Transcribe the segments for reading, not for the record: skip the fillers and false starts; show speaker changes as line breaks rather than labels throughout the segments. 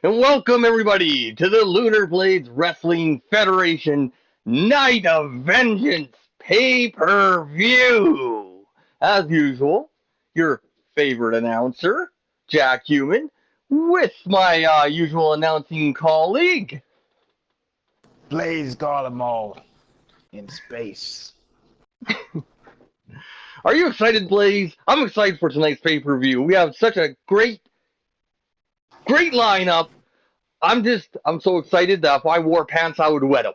And welcome everybody to the Lunar Blades Wrestling Federation Night of Vengeance pay-per-view. As usual, your favorite announcer, Jack Human, with my usual announcing colleague,
Blaze Garlemald in space.
Are you excited, Blaze? I'm excited for tonight's pay-per-view. We have such a great lineup. I'm so excited that if I wore pants, I would wet them.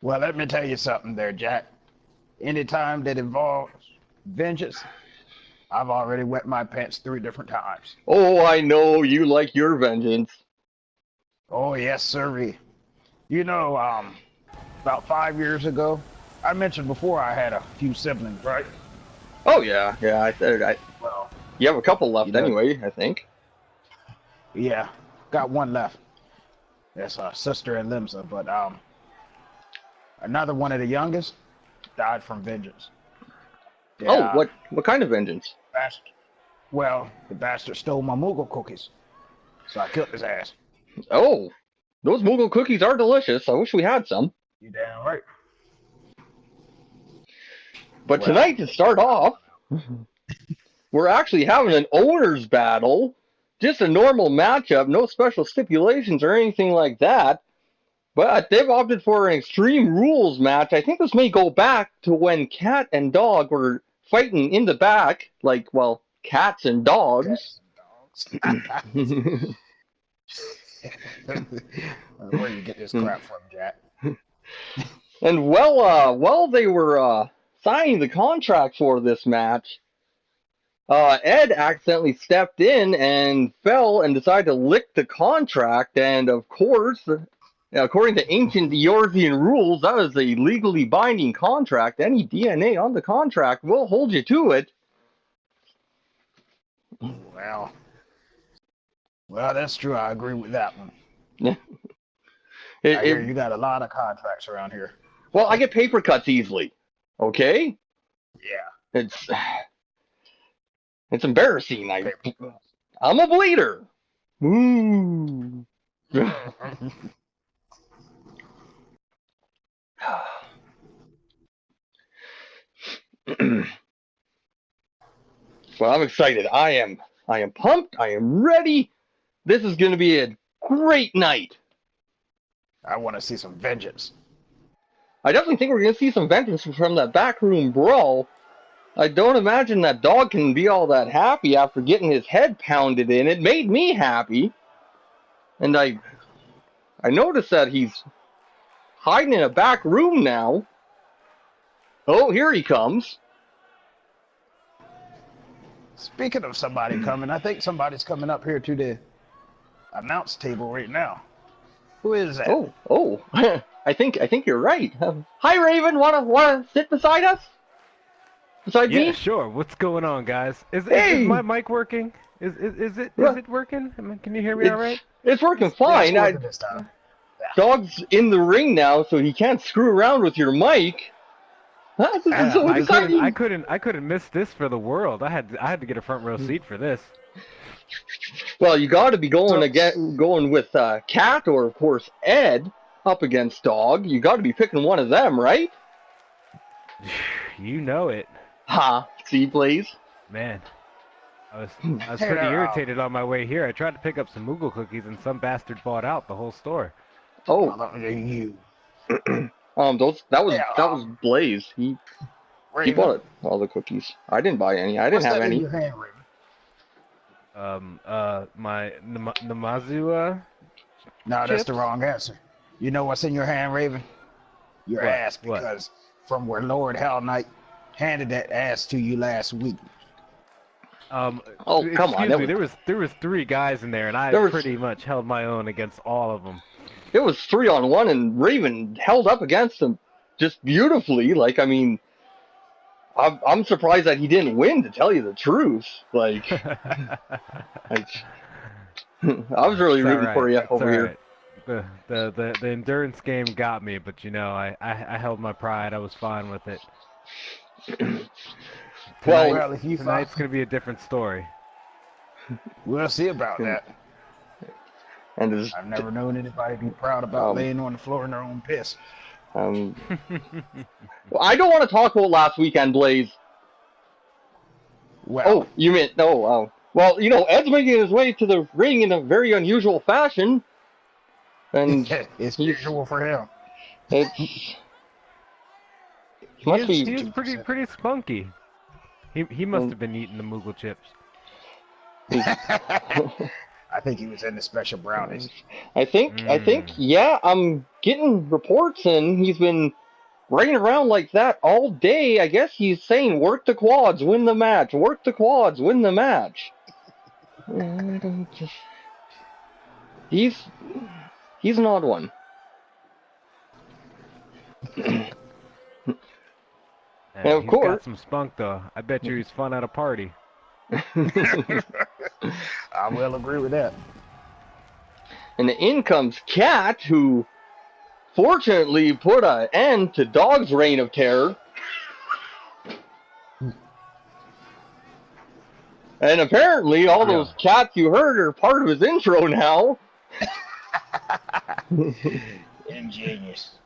Well, let me tell you something there, Jack. Anytime that involves vengeance, I've already wet my pants 3 different times.
Oh, I know you like your vengeance.
Oh, yes, sirree. You know, about 5 years ago, I mentioned before I had a few siblings, right?
Oh, yeah. I said
Well,
you have a couple left anyway, I think.
Yeah, got one left. That's sister and Limsa, but another one of the youngest died from vengeance.
Yeah. Oh, what kind of vengeance?
Bastard. Well, the bastard stole my Moogle cookies, so I killed his ass.
Oh, those Moogle cookies are delicious. I wish we had some.
You damn right.
But tonight, to start off, we're actually having an owner's battle. Just a normal matchup, no special stipulations or anything like that. But they've opted for an Extreme Rules match. I think this may go back to when Cat and Dog were fighting in the back, like, well, cats and dogs.
Where you get this crap from, Jack?
And while they were signing the contract for this match, Ed accidentally stepped in and fell and decided to lick the contract. And of course, according to ancient Eorzean rules, that is a legally binding contract. Any DNA on the contract will hold you to it.
Well, that's true. I agree with that one. I hear you got a lot of contracts around here.
Well, I get paper cuts easily. Okay?
Yeah.
It's embarrassing. I'm a bleeder. Ooh. Well, I'm excited. I am pumped. I am ready. This is going to be a great night.
I want to see some vengeance.
I definitely think we're going to see some vengeance from that backroom brawl. I don't imagine that Dog can be all that happy after getting his head pounded in. It made me happy. And I noticed that he's hiding in a back room now. Oh, here he comes.
Speaking of somebody coming, I think somebody's coming up here to the announce table right now. Who is that?
Oh, I think you're right. Hi, Raven. Wanna sit beside us? Beside me?
Yeah, sure. What's going on, guys? Is my mic working? Is it working? I mean, can you hear me all right?
It's working fine.
It's working this time.
Dog's in the ring now, so he can't screw around with your mic. This is so exciting.
I couldn't miss this for the world. I had to get a front row seat for this.
Well, you got to be going with Cat or of course Ed up against Dog. You got to be picking one of them, right?
You know it.
Ha! See, Blaze?
Man, I was pretty irritated on my way here. I tried to pick up some Moogle cookies, and some bastard bought out the whole store.
Oh,
you.
that was Blaze. He bought all the cookies. I didn't buy any. I didn't have any.
Your hand,
My Namazu.
No, that's the wrong answer. You know what's in your hand, Raven? Your ass, because from where Lord Hell Knight handed that ass to you last week.
Come on!
Me, there was 3 guys in there, and I pretty much held my own against all of them.
It was 3-on-1, and Raven held up against him just beautifully. Like, I mean, I'm surprised that he didn't win, to tell you the truth. Like, I was really rooting for you over here.
The endurance game got me, but you know, I held my pride. I was fine with it.
Well,
tonight's gonna be a different story.
We'll see about that.
and is
I've never known anybody be proud about laying on the floor in their own piss.
Well, I don't want to talk about last weekend, Blaze.
Well,
Oh, you meant no? Well, you know, Ed's making his way to the ring in a very unusual fashion, and
it's usual for him.
it's
He is pretty spunky. He must have been eating the Moogle chips.
I think he was in the special brownies.
I think, yeah, I'm getting reports, and he's been running around like that all day. I guess he's saying, work the quads, win the match. Work the quads, win the match. He's an odd one.
And
of
he's
course.
got some spunk, though. I bet you he's fun at a party.
I will agree with that.
And in comes Cat, who fortunately put an end to Dog's reign of terror. And apparently all those cats you heard are part of his intro now.
Ingenious.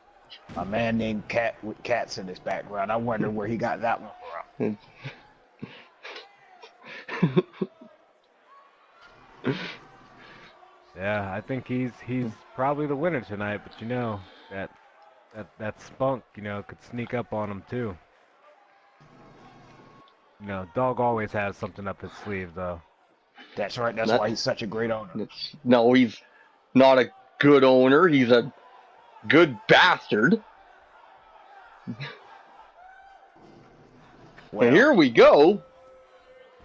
A man named Cat with cats in his background. I wonder where he got that one from.
Yeah, I think he's probably the winner tonight, but you know, that spunk, you know, could sneak up on him too. You know, Dog always has something up his sleeve, though.
That's right. That's why he's such a great owner.
No, he's not a good owner. He's a good bastard.
Well,
and here we go.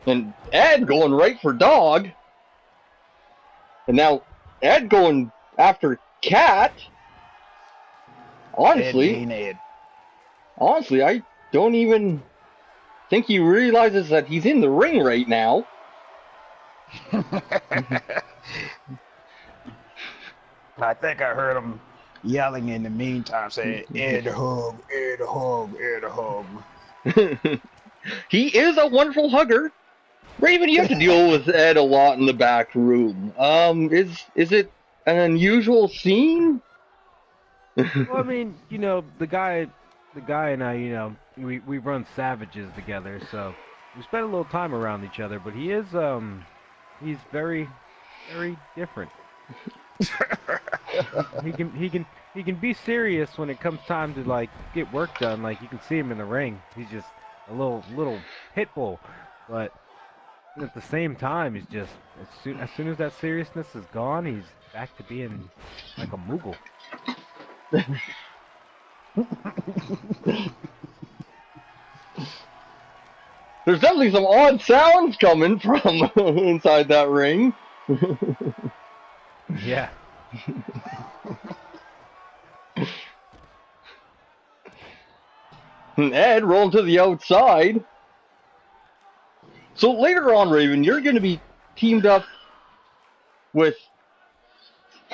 And Ed going right for Dog. And now Ed going after Cat. Honestly, I don't even think he realizes that he's in the ring right now.
I think I heard him yelling in the meantime, saying, Ed hug, Ed hug, Ed hug.
He is a wonderful hugger. Raven, you have to deal with Ed a lot in the back room. Is it an unusual scene?
Well, I mean, you know, the guy and I, you know, we run Savages together, so we spend a little time around each other. But he is, he's very, very different. He can be serious when it comes time to like get work done. Like you can see him in the ring. He's just a little pit bull, but at the same time, he's just as soon as that seriousness is gone, he's back to being like a Moogle.
There's definitely some odd sounds coming from inside that ring.
Yeah.
And Ed rolling to the outside. So later on, Raven, you're going to be teamed up with...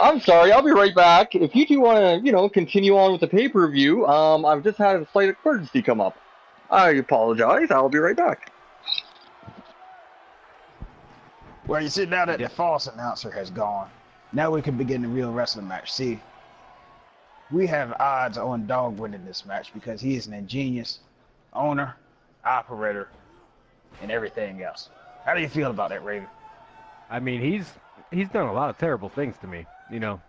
I'm sorry, I'll be right back. If you two want to, you know, continue on with the pay-per-view, I've just had a slight emergency come up. I apologize. I'll be right back.
Well, you see, now that the false announcer has gone, now we can begin the real wrestling match. See, we have odds on Dog winning this match because he is an ingenious owner, operator, and everything else. How do you feel about that, Raven?
I mean, he's done a lot of terrible things to me, you know.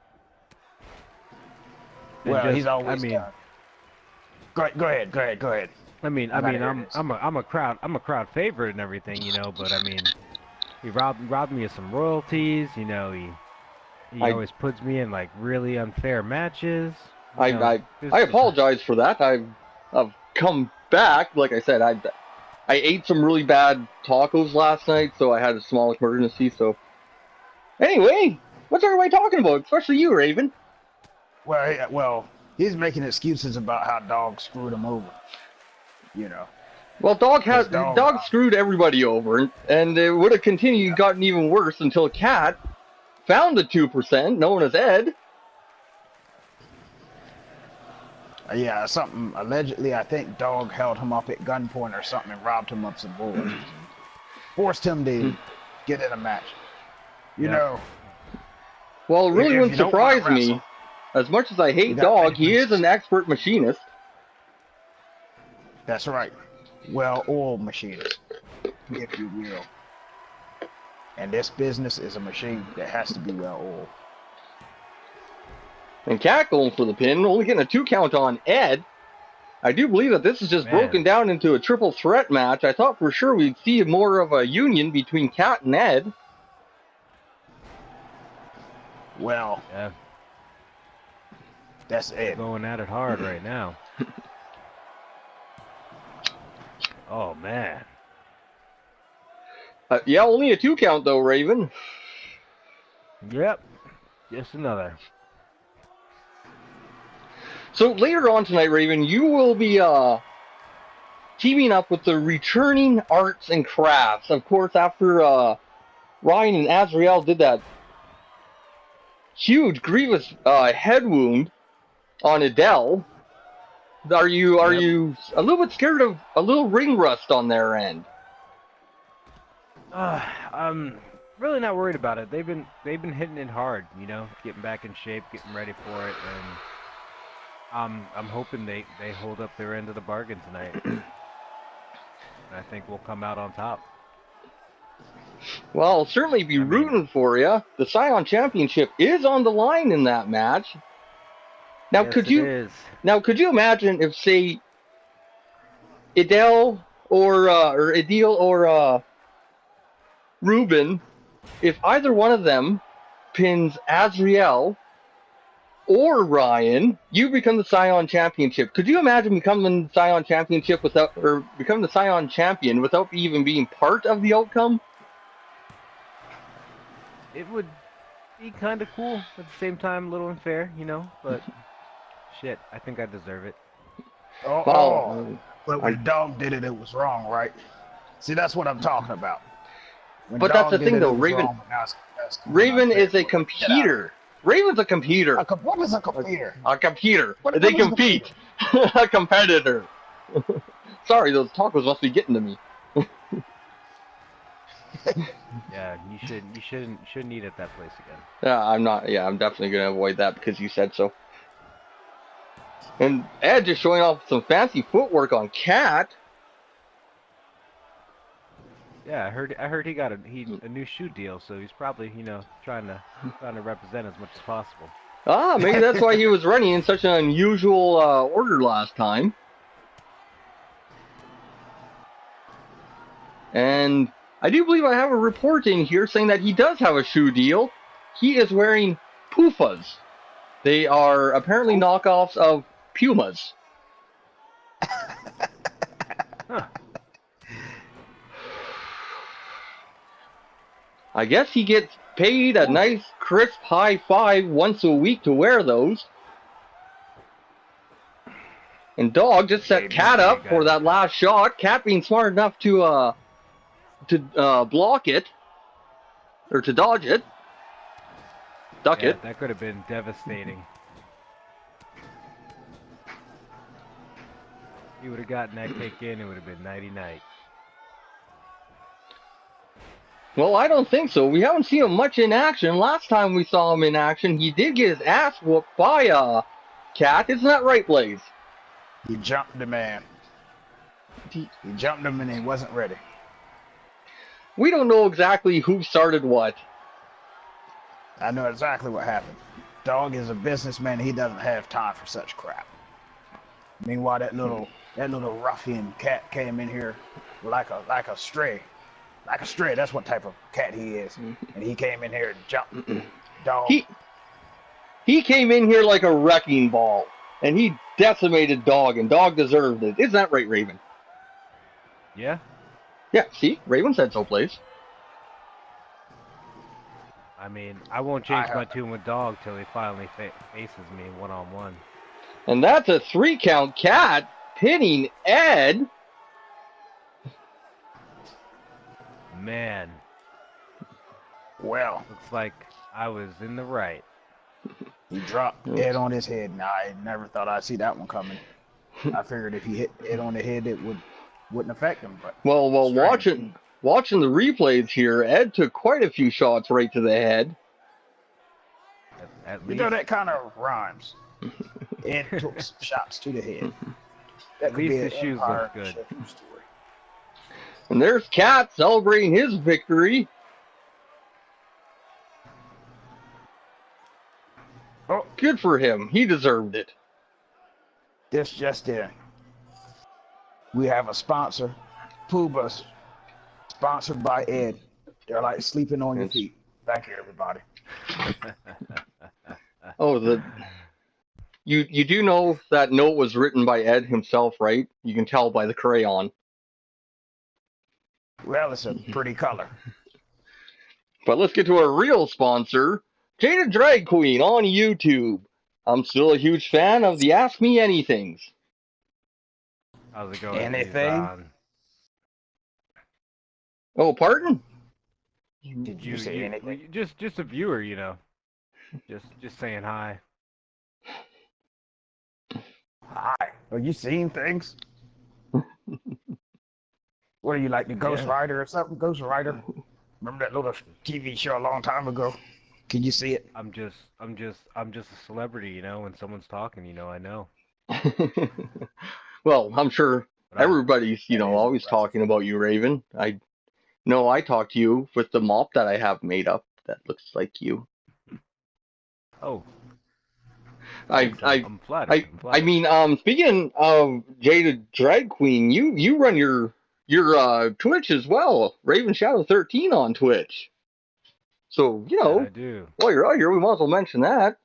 Well, he's always done. Go ahead.
I mean, I'm a crowd favorite and everything, you know. But I mean, he robbed me of some royalties, you know. He always puts me in like really unfair matches.
I apologize for that. I've come back. Like I said, I ate some really bad tacos last night, so I had a small emergency. So anyway, what's everybody talking about? Especially you, Raven.
Well, he's making excuses about how Dog screwed him over. You know.
Well, Dog screwed everybody over, and it would have continued, gotten even worse until Cat found the 2%, known as Ed.
Yeah, something allegedly. I think Dog held him up at gunpoint or something and robbed him of some bullets. Forced him to get in a match. You know,
Well, it really
If you
wouldn't
don't wanna
surprise me.
wrestle,
As much as I hate
you got
Dog,
many
he is
places.
an expert machinist.
That's right. Well-oiled machinist, if you will. And this business is a machine that has to be well-oiled.
And Cat going for the pin, only getting a 2 count on Ed. I do believe that this is just
Man.
broken down into a triple threat match. I thought for sure we'd see more of a union between Cat and Ed.
Well,
Yeah,
that's
they're
it.
going at it hard right now. Oh man.
Yeah, only a 2 count though, Raven.
Yep. Just another.
So later on tonight, Raven, you will be teaming up with the returning Arts and Crafts. Of course, after Ryan and Azrael did that huge, grievous head wound on Adele, are you a little bit scared of a little ring rust on their end?
I'm really not worried about it. They've been hitting it hard, you know, getting back in shape, getting ready for it, and I'm hoping they hold up their end of the bargain tonight. And I think we'll come out on top.
Well, I'll certainly be rooting for you. The Scion Championship is on the line in that match. Now,
Yes,
could
it
you
is.
could you imagine if, say, Adele or Adil or Ruben, if either one of them pins Azrael or Ryan, you become the Scion Championship. Could you imagine becoming the Scion Championship become the Scion Champion without even being part of the outcome?
It would be kind of cool. At the same time, a little unfair, you know. But shit, I think I deserve it.
Oh, but when Dog did it, it was wrong, right? See, that's what I'm talking about. When
But that's
Dog
the
did
thing,
it,
though.
it was
Raven,
wrong, but now it's
Raven
unfair.
is a computer. Raven's a computer.
What is a computer?
A computer.
What
They
is a
compete. A competitor. Sorry, those tacos must be getting to me.
Yeah, you shouldn't eat at that place again.
Yeah, I'm not. Yeah, I'm definitely gonna avoid that because you said so. And Ed just showing off some fancy footwork on Cat.
Yeah, I heard he got a new shoe deal, so he's probably, you know, trying to represent as much as possible.
Ah, maybe that's why he was running in such an unusual order last time. And I do believe I have a report in here saying that he does have a shoe deal. He is wearing Pufas. They are apparently knockoffs of Pumas.
Huh.
I guess he gets paid a nice crisp high five once a week to wear those. And Dog just set Cat up for that last shot. Cat being smart enough to block it. Or to dodge it. Duck
Yeah,
it.
that could have been devastating. He would have gotten that kick in, it would have been nighty-night.
Well, I don't think so. We haven't seen him much in action. Last time we saw him in action, he did get his ass whooped by Cat. Isn't that right, Blaze?
He jumped the man. He jumped him and he wasn't ready.
We don't know exactly who started what.
I know exactly what happened. Dog is a businessman. He doesn't have time for such crap. Meanwhile, that little ruffian Cat came in here like a stray. Like a stray, that's what type of cat he is. And he came in here and jumped. Dog.
He came in here like a wrecking ball. And he decimated Dog, and Dog deserved it. Isn't that right, Raven?
Yeah?
Yeah, see? Raven said so, Blaze.
I mean, I won't change my tune with Dog till he finally faces me one-on-one.
And that's a 3 count. Cat pinning Ed.
Man,
Well,
looks like I was in the right.
he dropped Ed on his head. Now, I never thought I'd see that one coming. I figured if he hit Ed on the head, it wouldn't affect him. But
Well,
strange.
watching the replays here, Ed took quite a few shots right to the head.
At
You
least,
know, that kind of rhymes. Ed took some shots to the head. That could
least
be
his
an
shoes
Empire
look good.
Sheffield story.
And there's Cat celebrating his victory.
Oh,
Good for him. He deserved it.
this just in. We have a sponsor, Pooba's, sponsored by Ed. They're like sleeping on your
Yes.
feet. Thank you, everybody.
Oh, you do know that note was written by Ed himself, right? You can tell by the crayon.
Well, it's a pretty color.
But let's get to our real sponsor, Jada Drag Queen on YouTube. I'm still a huge fan of the Ask Me Anythings.
How's it going?
Anything?
Oh, pardon?
Did you say anything?
Just a viewer, you know. Just saying hi.
Hi. Are you seeing things? What are you, like the Ghost
Yeah.
Rider or something? Ghost Rider? Remember that little TV show a long time ago? Can you see it?
I'm just a celebrity, you know. When someone's talking, you know, I know.
Well, I'm sure
But I'm-
everybody's,
That is
always
impressive.
talking about you, Raven. I know I talked to you with the mop that I have made up that looks like you.
Oh,
I
I'm flattered. I'm
I
flattered.
mean, speaking of Jada Drag Queen, you run your Twitch as well, Raven Shadow 13 on Twitch. So
Yeah, I do.
while you're out here, we might as well mention that.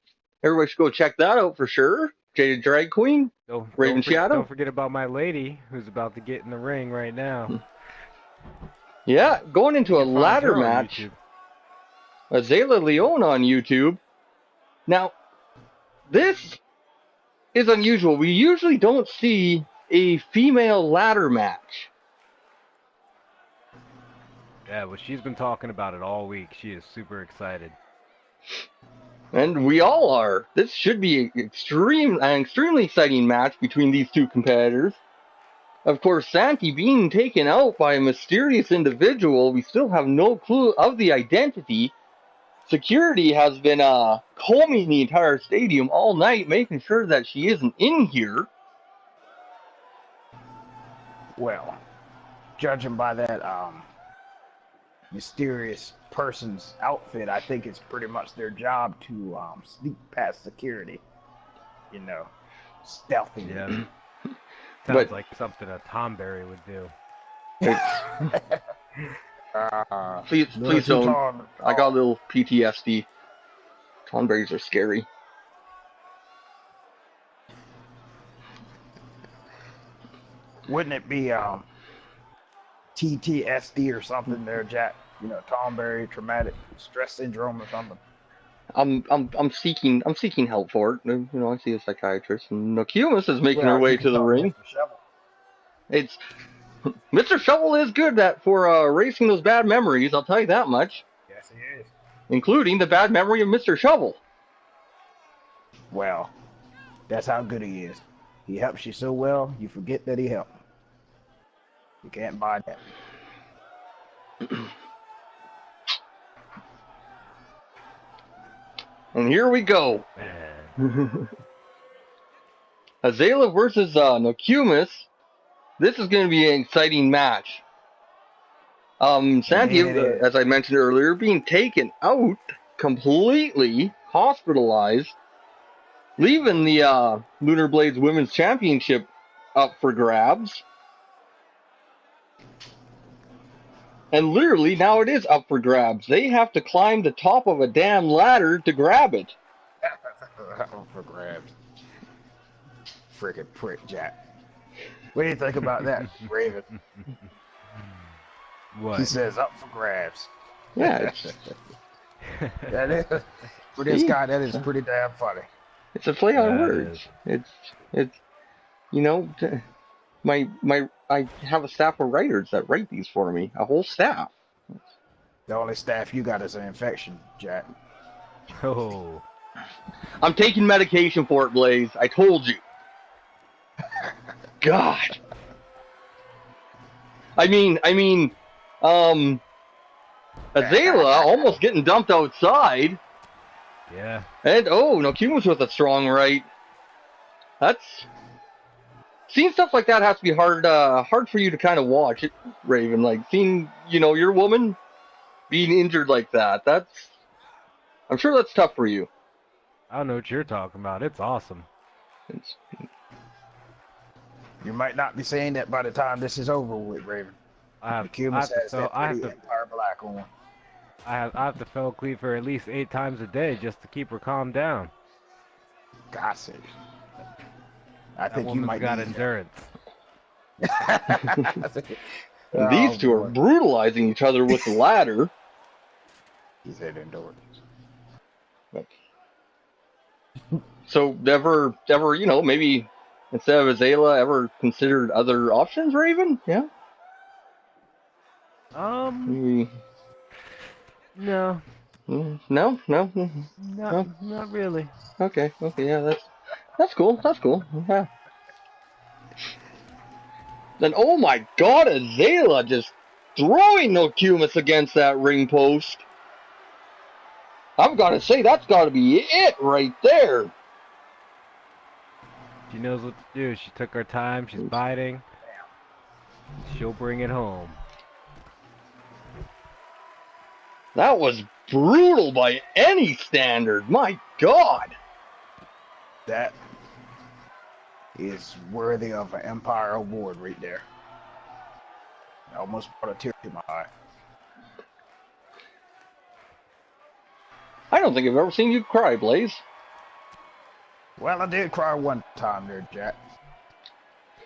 Everybody should go check that out for sure. Jada Drag Queen. Raven Shadow?
Don't forget about my lady who's about to get in the ring right now.
Yeah, going into a
You can find
ladder
her on
match.
YouTube.
Azalea Leone on YouTube. Now, this is unusual. We usually don't see a female ladder match.
Yeah, well, she's been talking about it all week. She is super excited.
And we all are. This should be an extremely exciting match between these two competitors. Of course, Santi being taken out by a mysterious individual, we still have no clue of the identity. Security has been combing the entire stadium all night, making sure that she isn't in here.
Well, judging by that mysterious person's outfit, I think it's pretty much their job to sneak past security. You know, stealthy.
Yeah. Sounds
But-
like something a Tom Berry would do.
Please don't. I got a little PTSD. Tonberries are scary.
Wouldn't it be TTSD or something there, Jack? You know, Tom Berry traumatic stress syndrome or something.
I'm seeking help for it. I see a psychiatrist, and Nokumis is making
Well,
her way
you
to
can
the
call
ring.
Mr. Shovel.
It's Mr. Shovel is good for erasing those bad memories. I'll tell you that much,
Yes, he is.
including the bad memory of Mr. Shovel.
Well, that's how good he is. He helps you so well, you forget that he helped. You can't buy that.
And here we go.
Man.
Azalea versus Nokumis. This is going to be an exciting match. Santi,
Yeah, it is.
as I mentioned earlier, being taken out completely, hospitalized, leaving the Lunar Blades Women's Championship up for grabs. And literally, now it is up for grabs. They have to climb the top of a damn ladder to grab it.
For grabs. Freaking prick, Jack. What do you think about that, Raven?
What?
He says up for grabs.
Yeah,
That is, for this guy, that is pretty damn funny.
it's a play on
Yeah, it
words. It's I have a staff of writers that write these for me. A whole staff.
The only staff you got is an infection, Jack.
Oh.
I'm taking medication for it, Blaze. I told you. God. Azalea almost getting dumped outside.
Yeah.
And Nokuma's with a strong right. Seeing stuff like that has to be hard for you to kind of watch it, Raven. Like seeing, your woman being injured like that. I'm sure that's tough for you.
I don't know what you're talking about. It's awesome.
You might not be saying that by the time this is over with, Raven.
I have
Cumas has that
I have
pretty
to
Empire Black on.
I have to fell asleep for at least 8 times a day just to keep her calmed down.
Gosh, I
That
think you
woman's
might
got
need
endurance.
And these two are brutalizing each other with the ladder.
He said endurance.
So ever, maybe instead of Azalea, ever considered other options, Raven? Yeah. Maybe.
No.
No.
Not really.
Okay. Yeah, that's cool. Yeah. Then, oh my God, Azalea just throwing Nokumis against that ring post. I've got to say, that's got to be it right there.
She knows what to do. She took her time. She's biting. She'll bring it home.
That was brutal by any standard. My God.
That is worthy of an Empire Award right there. I almost brought a tear to my eye.
I don't think I've ever seen you cry, Blaze.
Well, I did cry one time there, Jack.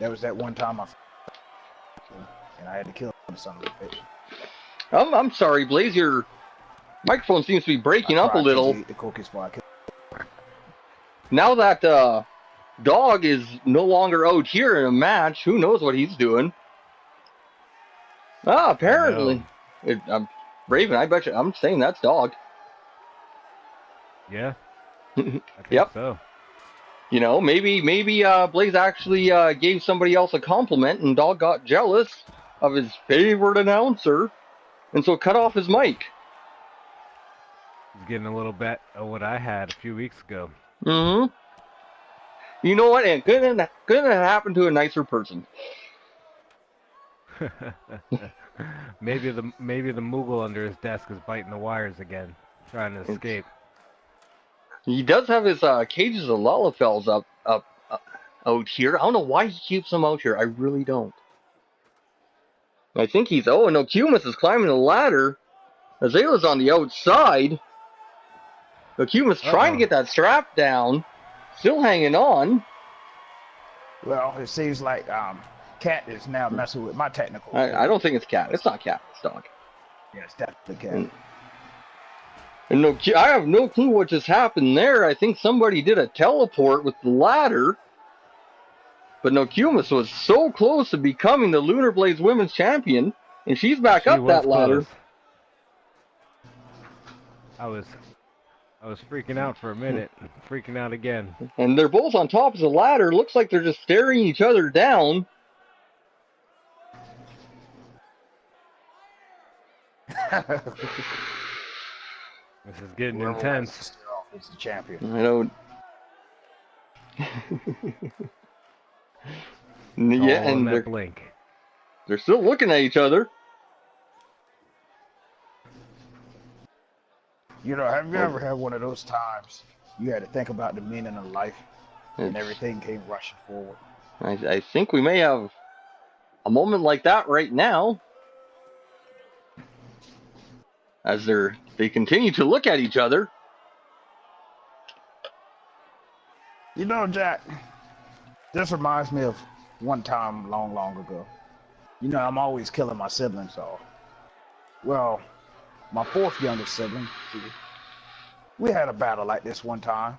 That was that one time and I had to kill some of the fish.
I'm sorry, Blaze. Your microphone seems to be breaking up a little.
The cookies
Now that Dog is no longer out here in a match, who knows what he's doing? Apparently. Raven, I bet you. I'm saying that's Dog.
Yeah. I think
Yep.
so.
Maybe Blaze actually gave somebody else a compliment and Dog got jealous of his favorite announcer and so cut off his mic.
He's getting a little bit of what I had a few weeks ago.
Mm-hmm. You know what? It couldn't happen to a nicer person.
Maybe the Moogle under his desk is biting the wires again, trying to escape.
He does have his cages of Lalafels up out here. I don't know why he keeps them out here. I really don't. I think he's... Oh, and Nokumis is climbing the ladder. Azalea's on the outside. Nokumis trying to get that strap down. Still hanging on.
Well, it seems like Cat is now messing with my technical.
I don't think it's Cat. It's not Cat. It's Dog.
Yeah, it's definitely Cat.
And I have no clue what just happened there. I think somebody did a teleport with the ladder. But Nokumis was so close to becoming the Lunar Blaze Women's Champion. And she's back up that ladder.
I was freaking out for a minute. Freaking out again.
And they're both on top of the ladder. Looks like they're just staring each other down.
This is getting intense.
It's the champion.
I don't... Yeah, and they're still looking at each other.
Have you ever had one of those times you had to think about the meaning of life and everything came rushing forward?
I think we may have a moment like that right now. As they continue to look at each other.
Jack, this reminds me of one time long ago. I'm always killing my siblings off. Well, my fourth youngest sibling, we had a battle like this one time.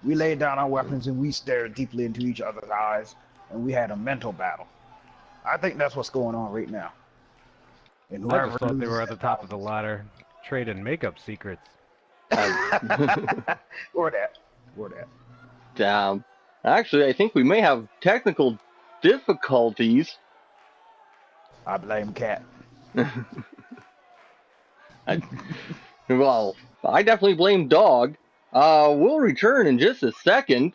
We laid down our weapons and we stared deeply into each other's eyes and we had a mental battle. I think that's what's going on right now. And
I just thought they were at the top of the ladder, trading makeup secrets.
Or that.
Actually, I think we may have technical difficulties.
I blame Cat.
Well, I definitely blame Dog. We'll return in just a second.